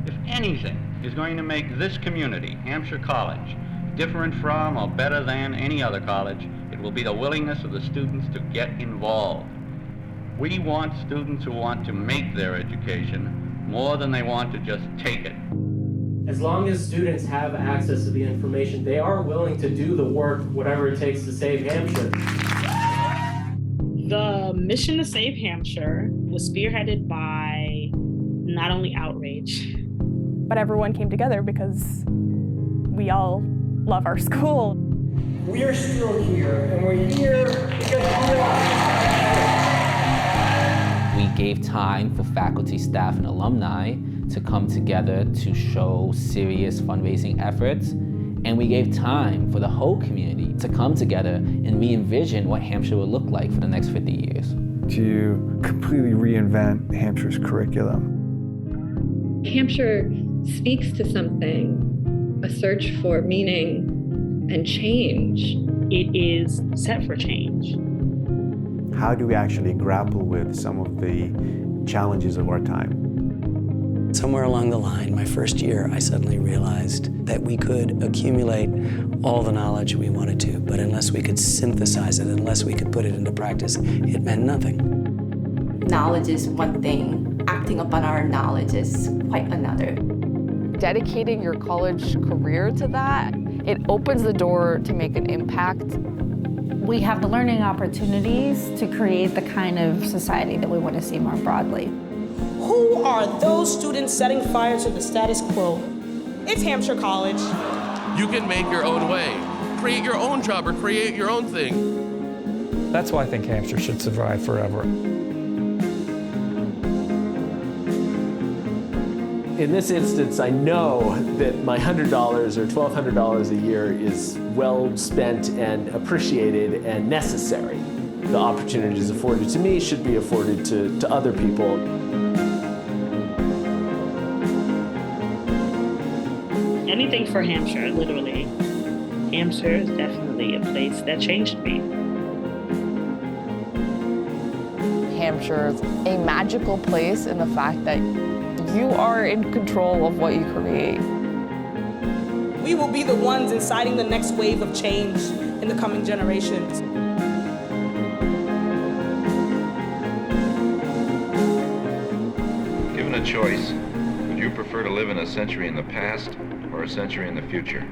If anything is going to make this community, Hampshire College, different from or better than any other college, it will be the willingness of the students to get involved. We want students who want to make their education more than they want to just take it. As long as students have access to the information, they are willing to do the work, whatever it takes to save Hampshire. The mission to save Hampshire was spearheaded by not only outrage, but everyone came together because we all love our school. We're still here, and we're here because we are. We gave time for faculty, staff, and alumni to come together to show serious fundraising efforts. And we gave time for the whole community to come together and re-envision what Hampshire will look like for the next 50 years. To completely reinvent Hampshire's curriculum. Hampshire speaks to something, a search for meaning and change. It is set for change. How do we actually grapple with some of the challenges of our time? Somewhere along the line, my first year, I suddenly realized that we could accumulate all the knowledge we wanted to, but unless we could synthesize it, unless we could put it into practice, it meant nothing. Knowledge is one thing, acting upon our knowledge is quite another. Dedicating your college career to that, it opens the door to make an impact. We have the learning opportunities to create the kind of society that we want to see more broadly. Who are those students setting fire to the status quo? It's Hampshire College. You can make your own way, create your own job, or create your own thing. That's why I think Hampshire should survive forever. In this instance, I know that my $100 or $1,200 a year is well spent and appreciated and necessary. The opportunities afforded to me should be afforded to other people. Anything for Hampshire, literally. Hampshire is definitely a place that changed me. Hampshire is a magical place in the fact that you are in control of what you create. We will be the ones inciting the next wave of change in the coming generations. Given a choice, would you prefer to live in a century in the past or a century in the future?